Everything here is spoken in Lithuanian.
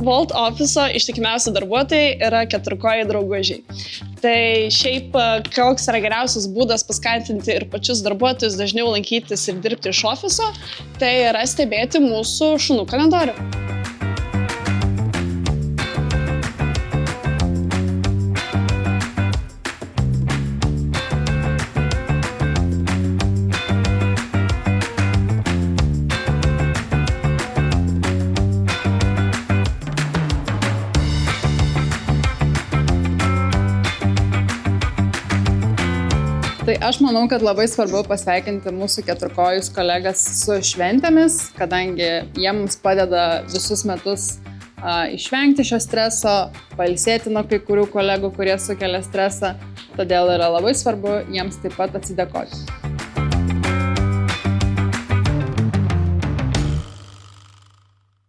Volt ofiso ištikimiausi darbuotojai yra keturkojai draugužiai. Tai šiaip koks yra geriausias būdas paskatinti ir pačius darbuotojus dažniau lankytis ir dirbti iš ofiso, tai yra stebėti mūsų šunų kalendorių. Tai aš manau, kad labai svarbu pasveikinti mūsų keturkojus kolegas su šventėmis, kadangi jie mums padeda visus metus išvengti šio streso, pailsėti nuo kai kurių kolegų, kurie sukelia stresą. Todėl yra labai svarbu jiems taip pat atsidėkoti.